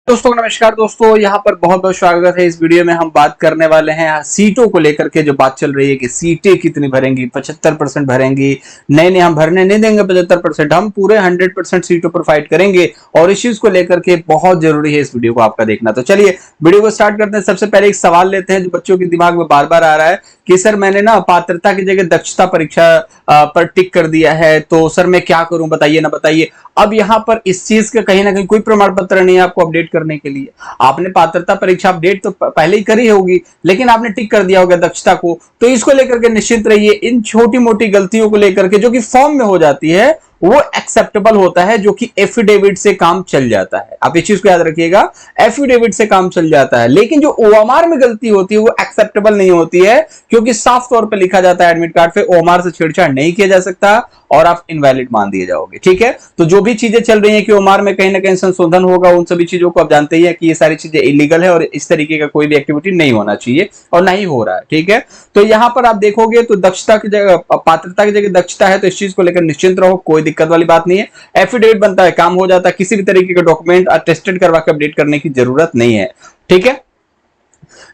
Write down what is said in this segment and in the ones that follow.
दोस्तों नमस्कार दोस्तों, यहाँ पर बहुत बहुत स्वागत है। इस वीडियो में हम बात करने वाले हैं सीटों को लेकर के। जो बात चल रही है कि सीटें कितनी भरेंगी, 75% भरेंगी। नहीं नहीं, हम भरने नहीं देंगे 75%, हम पूरे 100% सीटों पर फाइट करेंगे। और इस चीज को लेकर के बहुत जरूरी है इस वीडियो को आपका देखना। तो चलिए वीडियो को स्टार्ट करते हैं। सबसे पहले एक सवाल लेते हैं जो बच्चों के दिमाग में बार बार आ रहा है कि सर मैंने ना पात्रता की जगह दक्षता परीक्षा पर टिक कर दिया है, तो सर मैं क्या करूं, बताइए ना बताइए। अब यहाँ पर इस चीज का कहीं ना कहीं कोई प्रमाण पत्र नहीं है आपको अपडेट करने के लिए। आपने पात्रता परीक्षा अपडेट तो पहले ही करी होगी, लेकिन आपने टिक कर दिया होगा दक्षता को। तो इसको लेकर के निश्चिंत रहिए। इन छोटी मोटी गलतियों को लेकर के जो कि फॉर्म में हो जाती है वो एक्सेप्टेबल होता है, जो कि एफिडेविट से काम चल जाता है। आप इस चीज को याद रखिएगा, एफिडेविट से काम चल जाता है। लेकिन जो ओएमआर में गलती होती है वो एक्सेप्टेबल नहीं होती है, क्योंकि साफ तौर पर लिखा जाता है एडमिट कार्ड पे ओएमआर से छेड़छाड़ नहीं किया जा सकता और आप इनवैलिड मान दिए जाओगे। ठीक है, तो जो भी चीजें चल रही हैं कि ओएमआर में कहीं ना कहीं संशोधन होगा, उन सभी चीजों को आप जानते ही हैं कि ये सारी चीजें इलीगल है और इस तरीके का कोई भी एक्टिविटी नहीं होना चाहिए और नहीं हो रहा है। ठीक है, तो यहां पर आप देखोगे तो दक्षता की जगह पात्रता की जगह दक्षता है, तो इस चीज को लेकर निश्चिंत रहो, कोई दिक्कत वाली बात नहीं है। एफिडेविट बनता है, काम हो जाता है, किसी भी तरीके का डॉक्यूमेंट अटेस्टेड करवा के अपडेट करने की जरूरत नहीं है। ठीक है,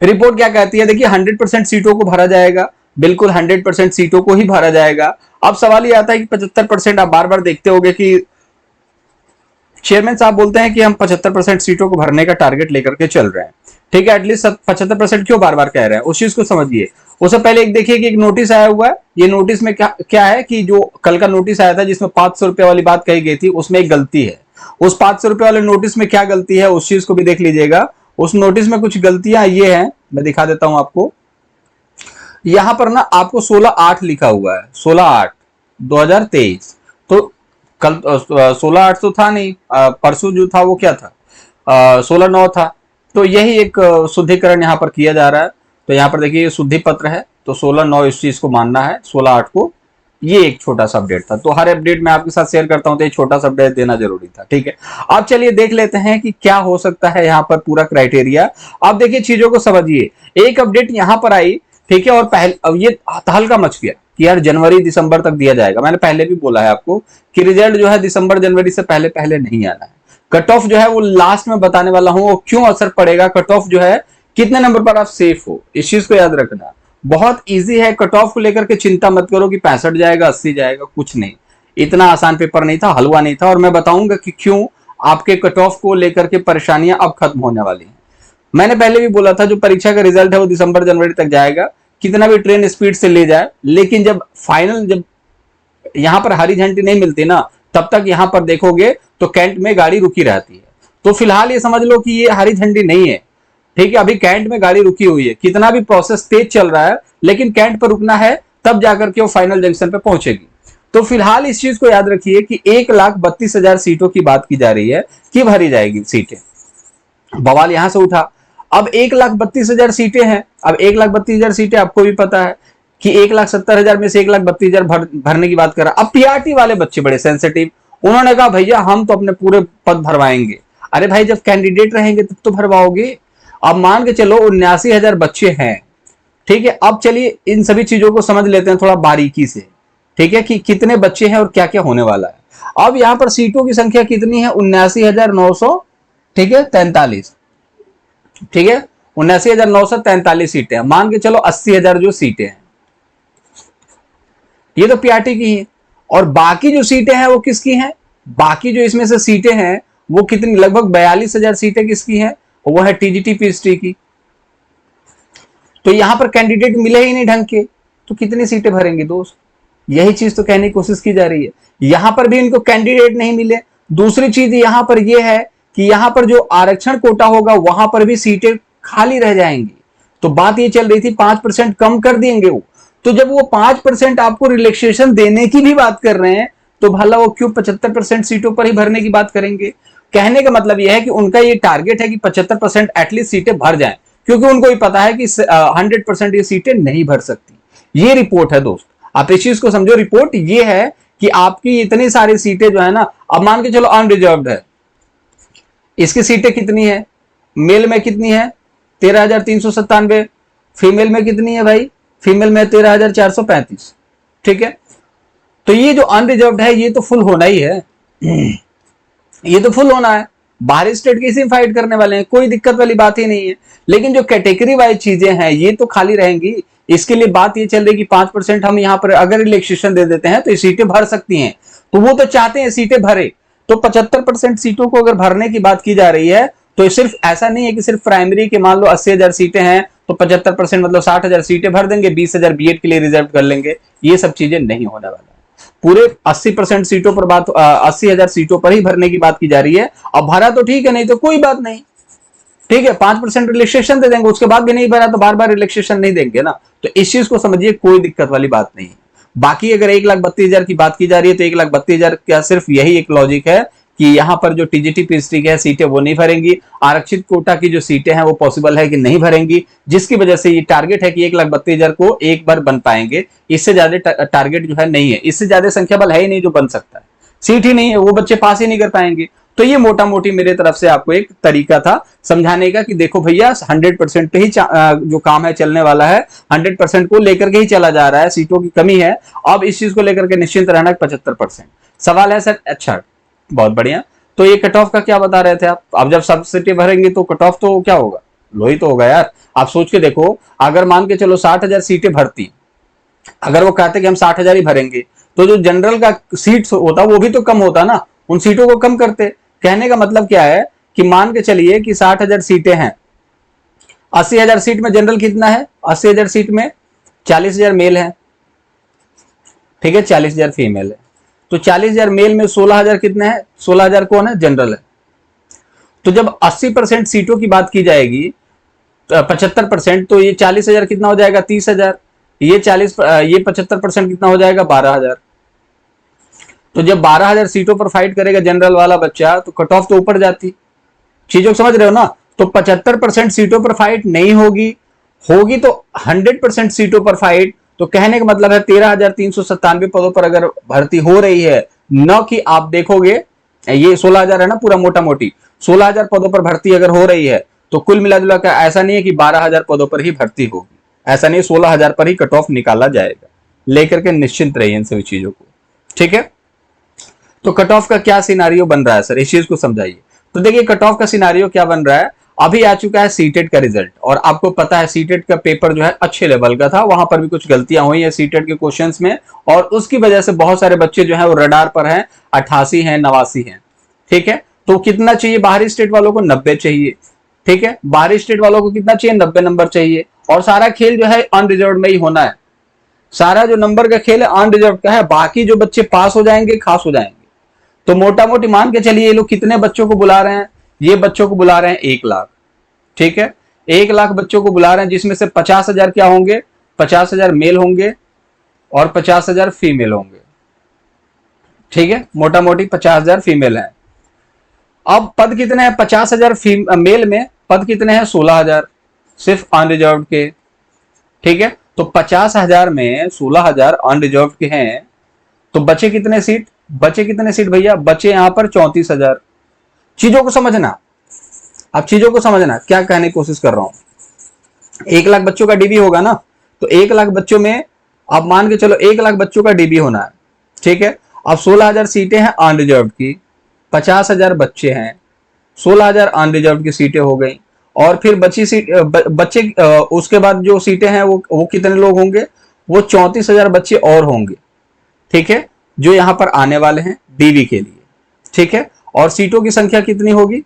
रिपोर्ट क्या कहती है, देखिए 100% सीटों को भरा जाएगा, बिल्कुल 100% सीटों को ही भरा जाएगा। अब सवाल ये आता है कि 75%, आप बार बार देखते होंगे कि चेयरमैन साहब बोलते हैं कि हम 75% सीटों को भरने का टारगेट लेकर के चल रहे हैं। ठीक है, एटलीस्ट 75% क्यों बार बार कह रहे हैं, उस चीज को समझिए। उससे पहले एक देखिए कि एक नोटिस आया हुआ है। ये नोटिस में क्या क्या है कि जो कल का नोटिस आया था जिसमें 500 रुपए वाली बात कही गई थी, उसमें एक गलती है। उस 500 रुपए वाले नोटिस में क्या गलती है उस चीज को भी देख लीजिएगा। उस नोटिस में कुछ गलतियां ये हैं, मैं दिखा देता हूं आपको। यहां पर ना आपको 16/8 लिखा हुआ है, 16/8/2023। तो कल 16/8 तो था नहीं, परसों जो था वो क्या था, 16/9 था। तो यही एक शुद्धिकरण यहाँ पर किया जा रहा है। तो यहाँ पर देखिए शुद्धि पत्र है, तो 16/9 इस चीज को मानना है, 16/8 को। ये एक छोटा सा अपडेट था, तो हर अपडेट मैं आपके साथ शेयर करता हूं तो एक छोटा सा अपडेट देना जरूरी था। ठीक है, अब चलिए देख लेते हैं कि क्या हो सकता है यहाँ पर पूरा क्राइटेरिया। आप देखिए चीजों को समझिए। एक अपडेट यहाँ पर आई, ठीक है, और पहले अब ये हल्का मच गया कि यार जनवरी दिसंबर तक दिया जाएगा। मैंने पहले भी बोला है आपको कि रिजल्ट जो है दिसंबर जनवरी से पहले पहले नहीं आना है। कट ऑफ जो है वो लास्ट में बताने वाला हूं, वो क्यों असर पड़ेगा। कट ऑफ जो है कितने नंबर पर आप सेफ हो, इस चीज को याद रखना। बहुत इजी है, कट ऑफ को लेकर के चिंता मत करो कि 65 जाएगा 80 जाएगा, कुछ नहीं। इतना आसान पेपर नहीं था, हलवा नहीं था। और मैं बताऊंगा कि क्यों आपके कट ऑफ को लेकर के परेशानियां अब खत्म होने वाली हैं। मैंने पहले भी बोला था जो परीक्षा का रिजल्ट है वो दिसंबर जनवरी तक जाएगा, कितना भी ट्रेन स्पीड से ले जाए, लेकिन जब फाइनल जब यहां पर हरी झंडी नहीं मिलती ना, तब तक यहां पर देखोगे तो कैंट में गाड़ी रुकी रहती है। तो फिलहाल ये समझ लो कि ये हरी झंडी नहीं है। ठीक है, अभी कैंट में गाड़ी रुकी हुई है, कितना भी प्रोसेस तेज चल रहा है, लेकिन कैंट पर रुकना है, तब जाकर के वो फाइनल जंक्शन पे पहुंचेगी। तो फिलहाल इस चीज को याद रखिए कि 1,32,000 सीटों की बात की जा रही है कि भरी जाएगी सीटें। बवाल यहां से उठा। अब 1,32,000 सीटें हैं। अब 1,32,000 सीटें आपको भी पता है कि 1,70,000 में से 1,32,000 भरने की बात कर रहा। अब पीआरटी वाले बच्चे बड़े सेंसिटिव, उन्होंने कहा भैया हम तो अपने पूरे पद भरवाएंगे। अरे भाई जब कैंडिडेट रहेंगे तब तो भरवाओगे। अब मान के चलो 79,000 बच्चे हैं। ठीक है, अब चलिए इन सभी चीजों को समझ लेते हैं थोड़ा बारीकी से। ठीक है, कि कितने बच्चे हैं और क्या क्या होने वाला है। अब यहां पर सीटों की संख्या कितनी है, 79,900, ठीक है, 43। ठीक है, 79,943 सीटें हैं। मान के चलो 80,000 जो सीटें हैं ये तो पीआरटी की है। और बाकी जो सीटें हैं वो किसकी हैं, बाकी जो इसमें से सीटें हैं वो कितनी, लगभग 42,000 सीटें किसकी हैं, वो है टीजीटी पीएचडी की। तो यहां पर कैंडिडेट मिले ही नहीं ढंग के, तो कितनी सीटें भरेंगे दोस्त, यही चीज तो कहने की कोशिश की जा रही है। यहां पर भी इनको कैंडिडेट नहीं मिले। दूसरी चीज यहां पर यह है कि यहां पर जो आरक्षण कोटा होगा वहां पर भी सीटें खाली रह जाएंगी। तो बात ये चल रही थी 5% कम कर देंगे वो। तो जब वो 5% आपको रिलैक्सेशन देने की भी बात कर रहे हैं, तो भला वो क्यों 75% सीटों पर ही भरने की बात करेंगे। कहने का मतलब यह है कि उनका ये टारगेट है कि 75% एटलीस्ट सीटें भर जाएं, क्योंकि उनको भी पता है कि 100% ये सीटें नहीं भर सकती। ये रिपोर्ट है दोस्त, आप इस चीज को समझो। रिपोर्ट ये है कि आपकी इतनी सारी सीटें जो है ना, अब मान के चलो अनरिजर्व्ड है, इसकी सीटें कितनी है, मेल में कितनी है 13,397, फीमेल में कितनी है भाई, फीमेल में 13,435। ठीक है, तो ये जो अनरिजर्व्ड है ये तो फुल होना ही है, ये तो फुल होना है। बाहरी स्टेट की इसी में फाइट करने वाले हैं, कोई दिक्कत वाली बात ही नहीं है। लेकिन जो कैटेगरी वाइज चीजें हैं ये तो खाली रहेंगी। इसके लिए बात ये चल रही कि 5% हम यहाँ पर अगर रिलैक्सेशन दे देते हैं तो ये सीटें भर सकती हैं, तो वो तो चाहते हैं सीटें भरे। तो 75% सीटों को अगर भरने की बात की जा रही है तो सिर्फ ऐसा नहीं है कि सिर्फ प्राइमरी के मान लो 80,000 सीटें हैं तो 75% मतलब 60,000 सीटें भर देंगे, 20,000 बीएड के लिए रिजर्व कर लेंगे। ये सब चीजें नहीं होने वाला है। पूरे 80% सीटों पर बात 80,000 सीटों पर ही भरने की बात की जा रही है। अब भरा तो ठीक है, नहीं तो कोई बात नहीं, ठीक है 5% रिलैक्सेशन दे देंगे, उसके बाद भी नहीं भरा तो बार बार रिलैक्सेशन नहीं देंगे ना। तो इस चीज को समझिए, कोई दिक्कत वाली बात नहीं है। बाकी अगर 1,32,000 की बात की जा रही है तो 1,32,000 का सिर्फ यही एक लॉजिक है कि यहाँ पर जो टीजीटी पीएचडी की सीटें वो नहीं भरेंगी, आरक्षित कोटा की जो सीटें हैं वो पॉसिबल है कि नहीं भरेंगी, जिसकी वजह से ये टारगेट है कि 1,32,000 को एक बार बन पाएंगे। इससे ज्यादा टारगेट जो है नहीं है, इससे ज्यादा संख्या बल है ही नहीं जो बन सकता है, सीट ही नहीं है, वो बच्चे पास ही नहीं कर पाएंगे। तो ये मोटा मोटी मेरे तरफ से आपको एक तरीका था समझाने का कि देखो भैया 100% पे ही जो काम है चलने वाला है, 100% को लेकर के ही चला जा रहा है, सीटों की कमी है। अब इस चीज को लेकर के निश्चिंत रहना 75%। सवाल है सर, अच्छा बहुत बढ़िया, तो ये कट ऑफ का क्या बता रहे थे आप? अब जब सब सीटें भरेंगे तो कट ऑफ तो क्या होगा, लो ही तो होगा यार। आप सोच के देखो, अगर मान के चलो 60,000 सीटें भरती, अगर वो कहते कि हम 60,000 ही भरेंगे तो जो जनरल का सीट होता वो भी तो कम होता ना, उन सीटों को कम करते। कहने का मतलब क्या है कि मान के चलिए कि 60,000 सीटें हैं, 80,000 सीट में जनरल कितना है, 80,000 सीट में 40,000 मेल है, ठीक है 40,000 फीमेल है। तो 40,000 मेल में 16,000 कितने हैं, 16,000 कौन है, जनरल है। तो जब 80% सीटों की बात की जाएगी 75%, तो ये 40,000 कितना हो जाएगा, 30,000। ये 75% कितना हो जाएगा, 12,000। तो जब 12,000 सीटों पर फाइट करेगा जनरल वाला बच्चा तो कट ऑफ तो ऊपर जाती। चीजों को समझ रहे हो ना। तो 75% सीटों पर फाइट नहीं होगी, होगी तो 100% सीटों पर फाइट। तो कहने का मतलब है 13,397 पदों पर अगर भर्ती हो रही है, न कि आप देखोगे ये 16,000 है ना, पूरा मोटा मोटी 16,000 पदों पर भर्ती अगर हो रही है तो कुल मिला जुला कर ऐसा नहीं है कि 12,000 पदों पर ही भर्ती होगी, ऐसा नहीं, 16,000 पर ही कट ऑफ निकाला जाएगा। लेकर के निश्चिंत रहिए इन सभी चीजों को, ठीक है। तो कट ऑफ का क्या सिनारियो बन रहा है सर, इस चीज को समझाइए। तो देखिए कट ऑफ का सिनारियो क्या बन रहा है, अभी आ चुका है सीटेट का रिजल्ट, और आपको पता है सीटेट का पेपर जो है अच्छे लेवल का था, वहां पर भी कुछ गलतियां हुई है सीटेट के क्वेश्चंस में, और उसकी वजह से बहुत सारे बच्चे जो है वो रडार पर हैं, 88 हैं, 89 हैं, ठीक है। तो कितना चाहिए बाहरी स्टेट वालों को, 90 चाहिए, ठीक है। बाहरी स्टेट वालों को कितना चाहिए, 90 नंबर चाहिए। और सारा खेल जो है अनरिजर्व में ही होना है, सारा जो नंबर का खेल है अनरिजर्व का है, बाकी जो बच्चे पास हो जाएंगे खास हो जाएंगे। तो मोटा मोटी मान के चलिए ये लोग कितने बच्चों को बुला रहे हैं, ये बच्चों को बुला रहे हैं 1 लाख, ठीक है। 1 लाख बच्चों को बुला रहे हैं, जिसमें से 50,000 क्या होंगे, 50,000 मेल होंगे और 50,000 फीमेल होंगे, ठीक है। मोटा मोटी 50,000 फीमेल है। अब पद कितने हैं, 50,000 मेल में पद कितने हैं, 16,000 सिर्फ अनरिजर्व के, ठीक है। तो 50,000 में 16,000 अनरिजर्व के हैं, तो बचे कितने सीट, बचे कितने सीट भैया, बचे यहां पर 34,000। चीजों को समझना, अब चीजों को समझना क्या कहने की कोशिश कर रहा हूं। 1 लाख बच्चों का डीबी होगा ना, तो 1 लाख बच्चों में आप मान के चलो 1 लाख बच्चों का डीबी होना है, ठीक है। अब 16,000 सीटें हैं अनरिजर्व की, 50,000 बच्चे हैं, 16,000 अनरिजर्व की सीटें हो गई, और फिर बची सीट बच्चे उसके बाद जो सीटें हैं वो कितने लोग होंगे, वो 34,000 बच्चे और होंगे, ठीक है, जो यहां पर आने वाले हैं डीवी के लिए, ठीक है। और सीटों की संख्या कितनी होगी,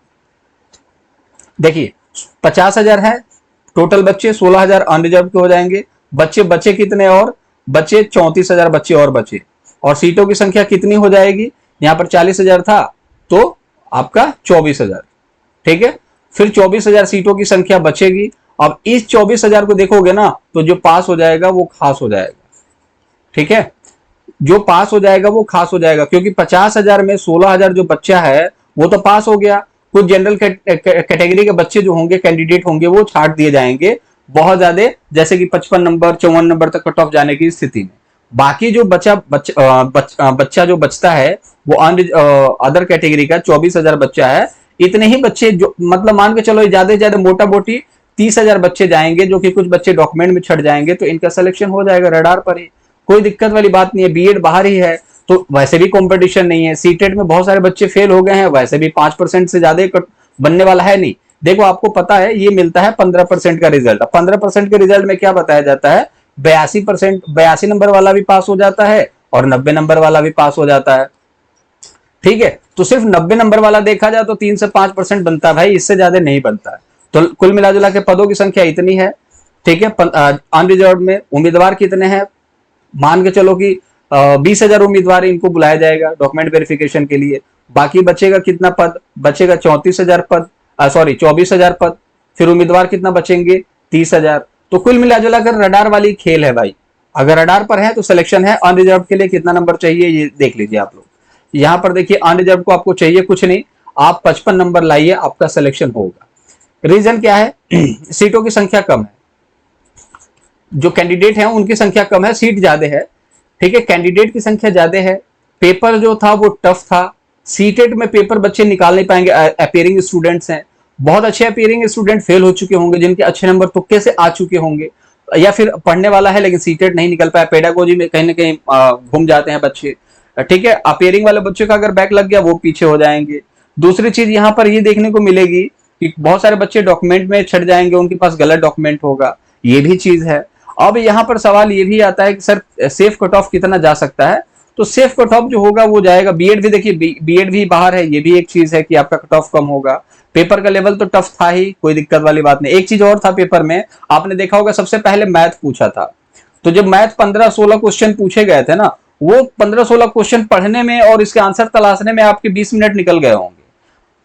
देखिए 50,000 है टोटल बच्चे, 16,000 अनरिजर्व के हो जाएंगे, बच्चे बचे कितने, और बचे 34,000 बच्चे और बचे, और सीटों की संख्या कितनी हो जाएगी, यहां पर 40,000 था तो आपका 24,000, ठीक है। फिर 24,000 सीटों की संख्या बचेगी। अब इस 24,000 को देखोगे ना, तो जो पास हो जाएगा वो खास हो जाएगा, ठीक है। जो पास हो जाएगा वो खास हो जाएगा, क्योंकि 50,000 में 16,000 जो बच्चा है वो तो पास हो गया। कुछ जनरल कैटेगरी के बच्चे जो होंगे, कैंडिडेट होंगे, वो छाट दिए जाएंगे बहुत ज्यादा, जैसे कि 55 नंबर 54 नंबर तक कट ऑफ जाने की स्थिति में। बाकी जो बच्चा जो बचता है वो अदर कैटेगरी का 24,000 बच्चा है। इतने ही बच्चे जो मतलब मान के चलो ज्यादा से ज्यादा मोटा मोटी 30,000 बच्चे जाएंगे, जो कि कुछ बच्चे डॉक्यूमेंट में छट जाएंगे, तो इनका सिलेक्शन हो जाएगा रडार पर ही, कोई दिक्कत वाली बात नहीं है। बीएड बाहर ही है, तो वैसे भी कंपटीशन नहीं है। सीटेट में बहुत सारे बच्चे फेल हो गए हैं, वैसे भी 5% से ज्यादा बनने वाला है नहीं। देखो आपको पता है ये मिलता है 15% का रिजल्ट। अब 15% के रिजल्ट में क्या बताया जाता है, 82 नंबर वाला भी पास हो जाता है और 90 नंबर वाला भी पास हो जाता है। ठीक है, तो सिर्फ 90 नंबर वाला देखा जाए तो 3 से 5% बनता है भाई, इससे ज्यादा नहीं बनता है। तो कुल मिलाजुला के पदों की संख्या इतनी है। ठीक है, अनरिजर्व में उम्मीदवार कितने हैं, मान के चलो कि 20,000 उम्मीदवार इनको बुलाया जाएगा डॉक्यूमेंट वेरिफिकेशन के लिए। बाकी बचेगा कितना पद, बचेगा 34,000 पद, सॉरी 24,000 पद। फिर उम्मीदवार कितना बचेंगे, 30,000। तो कुल मिलाजुला कर रडार वाली खेल है भाई। अगर रडार पर है तो सिलेक्शन है। अनरिजर्व के लिए कितना नंबर चाहिए ये देख लीजिए आप लोग। यहां पर देखिए अनरिजर्व को आपको चाहिए कुछ नहीं, आप 55 नंबर लाइए, आपका सिलेक्शन होगा। रीजन क्या है, सीटों की संख्या कम है, जो कैंडिडेट हैं उनकी संख्या कम है, सीट ज्यादा है। ठीक है, कैंडिडेट की संख्या ज्यादा है, पेपर जो था वो टफ था। सीटेट में पेपर बच्चे निकाल नहीं पाएंगे, अपियरिंग स्टूडेंट्स हैं, बहुत अच्छे अपियरिंग स्टूडेंट फेल हो चुके होंगे, जिनके अच्छे नंबर तुक्के से आ चुके होंगे, या फिर पढ़ने वाला है लेकिन सीटेट नहीं निकल पाया, पेडागोजी में कहीं ना कहीं घूम जाते हैं बच्चे। ठीक है, अपियरिंग वाले बच्चों का अगर बैक लग गया वो पीछे हो जाएंगे। दूसरी चीज यहाँ पर ये देखने को मिलेगी कि बहुत सारे बच्चे डॉक्यूमेंट में छट जाएंगे, उनके पास गलत डॉक्यूमेंट होगा, ये भी चीज है। अब यहाँ पर सवाल ये भी आता है कि सर सेफ कट ऑफ कितना जा सकता है, तो सेफ कट ऑफ जो होगा वो जाएगा। बीएड भी देखिए, बीएड भी बाहर है, ये भी एक चीज है कि आपका कट ऑफ कम होगा। पेपर का लेवल तो टफ था ही, कोई दिक्कत वाली बात नहीं। एक चीज और था पेपर में, आपने देखा होगा सबसे पहले मैथ पूछा था, तो जब मैथ 15-16 क्वेश्चन पूछे गए थे ना, वो 15-16 क्वेश्चन पढ़ने में और इसके आंसर तलाशने में आपके 20 मिनट निकल गए होंगे।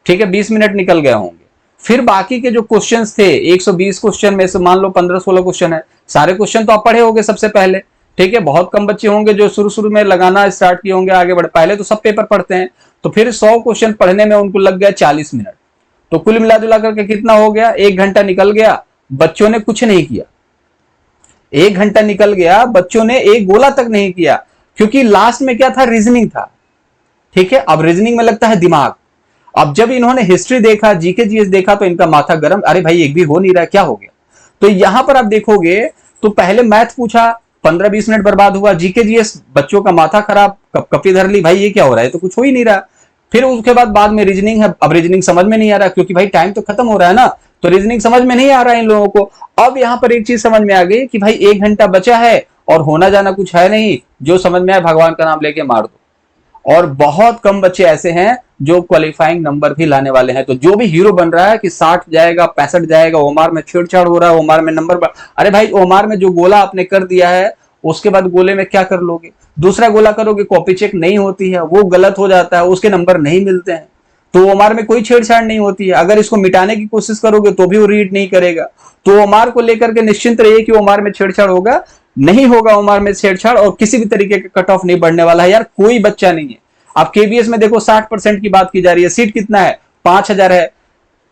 ठीक है, 20 मिनट निकल गए होंगे। फिर बाकी के जो क्वेश्चंस थे, 120 क्वेश्चन में से मान लो 15-16 क्वेश्चन है, सारे क्वेश्चन तो आप पढ़े होंगे सबसे पहले। ठीक है, बहुत कम बच्चे होंगे जो शुरू शुरू में लगाना स्टार्ट किए होंगे, आगे बढ़े, पहले तो सब पेपर पढ़ते हैं। तो फिर 100 क्वेश्चन पढ़ने में उनको लग गया 40 मिनट। तो कुल मिला जुला करके कितना हो गया, 1 घंटा निकल गया, बच्चों ने कुछ नहीं किया। 1 घंटा निकल गया, बच्चों ने एक गोला तक नहीं किया, क्योंकि लास्ट में क्या था, रीजनिंग था। ठीक है, अब रीजनिंग में लगता है दिमाग। अब जब इन्होंने हिस्ट्री देखा, जीके जीएस देखा, तो इनका माथा गर्म, अरे भाई एक भी हो नहीं रहा, क्या हो गया। तो यहां पर आप देखोगे तो पहले मैथ पूछा, 15-20 मिनट बर्बाद हुआ। जीके जीएस बच्चों का माथा खराब, कपी धर ली, भाई ये क्या हो रहा है, तो कुछ हो ही नहीं रहा। फिर उसके बाद में रीजनिंग है, अब रीजनिंग समझ में नहीं आ रहा, क्योंकि भाई टाइम तो खत्म हो रहा है ना, तो रीजनिंग समझ में नहीं आ रहा है इन लोगों को। अब यहां पर एक चीज समझ में आ गई कि भाई 1 घंटा बचा है और होना जाना कुछ है नहीं, जो समझ में आए भगवान का नाम लेके मार दो। और बहुत कम बच्चे ऐसे हैं जो क्वालिफाइंग नंबर भी लाने वाले हैं। तो जो भी हीरो बन रहा है कि 60 जाएगा, 65 जाएगा, ओमार में छेड़छाड़ हो रहा है, ओमार में नंबर, अरे भाई ओमार में जो गोला आपने कर दिया है, उसके बाद गोले में क्या कर लोगे, दूसरा गोला करोगे, कॉपी चेक नहीं होती है, वो गलत हो जाता है, उसके नंबर नहीं मिलते हैं। तो ओमार में कोई छेड़छाड़ नहीं होती है, अगर इसको मिटाने की कोशिश करोगे तो भी वो रीड नहीं करेगा। तो ओमार को लेकर के निश्चिंत रहिए कि ओमार में छेड़छाड़ होगा नहीं होगा, ओमार में छेड़छाड़ और किसी भी तरीके का कट ऑफ नहीं बढ़ने वाला है यार, कोई बच्चा नहीं है। अब केबीएस में देखो 60% की बात की जा रही है, सीट कितना है, 5,000 है,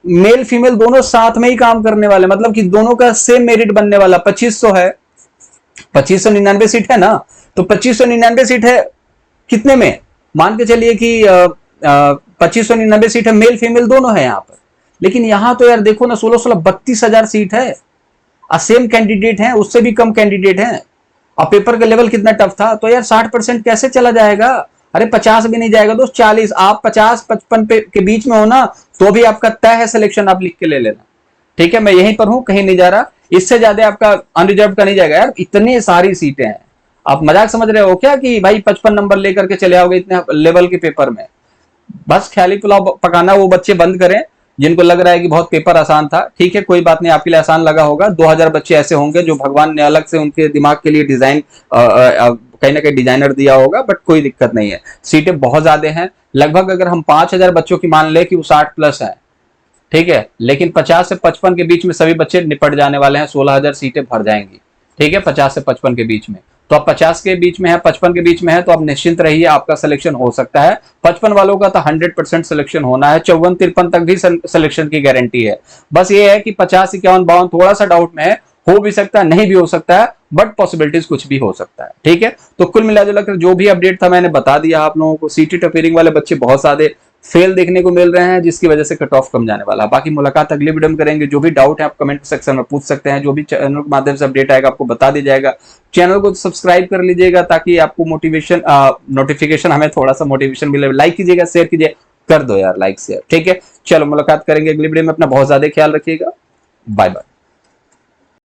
मेल फीमेल दोनों साथ में ही काम करने वाले, मतलब कि दोनों का सेम मेरिट बनने वाला। 2500 है, 2599 सीट है ना, तो 2599 सीट है कितने में, मान के चलिए कि 2599 सीट है, मेल फीमेल दोनों है यहां पर। लेकिन यहां तो यार देखो ना, 16-16 32,000 सीट है, सेम कैंडिडेट हैं, उससे भी कम कैंडिडेट हैं, और पेपर का लेवल कितना टफ था। तो यार 60% कैसे चला जाएगा, अरे 50 भी नहीं जाएगा दोस्त, 40। आप 50-55 के बीच में हो ना, तो भी आपका तय है सिलेक्शन, आप लिख के ले लेना। ठीक है, मैं यहीं पर हूं, कहीं नहीं जा रहा, इससे ज्यादा आपका अनरिजर्व का नहीं जाएगा यार, इतनी सारी सीटें हैं। आप मजाक समझ रहे हो क्या कि भाई 55 नंबर लेकर के चले आओगे इतने लेवल के पेपर में। बस ख्याली पुलाव पकाना वो बच्चे बंद करें जिनको लग रहा है कि बहुत पेपर आसान था। ठीक है, कोई बात नहीं, आपके लिए आसान लगा होगा। 2000 बच्चे ऐसे होंगे जो भगवान ने अलग से उनके दिमाग के लिए डिजाइन कहीं ना कहीं डिजाइनर दिया होगा, बट कोई दिक्कत नहीं है। सीटें बहुत ज्यादा हैं, लगभग अगर हम 5000 बच्चों की मान ले कि वो 60+ है, ठीक है, लेकिन 50 से 55 के बीच में सभी बच्चे निपट जाने वाले हैं, 16,000 सीटें भर जाएंगी। ठीक है, 50 से 55 के बीच में, तो आप 50 के बीच में है, 55 के बीच में है, तो आप निश्चिंत रहिए, आपका सिलेक्शन हो सकता है। 55 वालों का तो 100% सिलेक्शन होना है, 54-53 तक भी सिलेक्शन की गारंटी है। बस ये है कि 50, 51, 52 थोड़ा सा डाउट में है, हो भी सकता है, नहीं भी हो सकता है, बट पॉसिबिलिटीज कुछ भी हो सकता है। ठीक है, तो कुल मिलाजुला कर जो भी अपडेट था मैंने बता दिया आप लोगों को। सीटी टपेरिंग वाले बच्चे बहुत सारे फेल देखने को मिल रहे हैं, जिसकी वजह से कट ऑफ कम जाने वाला है। बाकी मुलाकात अगले वीडियो में करेंगे। जो भी डाउट है आप कमेंट सेक्शन में पूछ सकते हैं, जो भी चैनल के माध्यम से अपडेट आएगा आपको बता दिया जाएगा। चैनल को सब्सक्राइब कर लीजिएगा ताकि आपको मोटिवेशन नोटिफिकेशन, हमें थोड़ा सा मोटिवेशन मिले। लाइक कीजिएगा, शेयर कीजिए, कर दो यार लाइक शेयर, ठीक है। चलो मुलाकात करेंगे अगली वीडियो में। अपना बहुत ज्यादा ख्याल रखिएगा। Bye bye.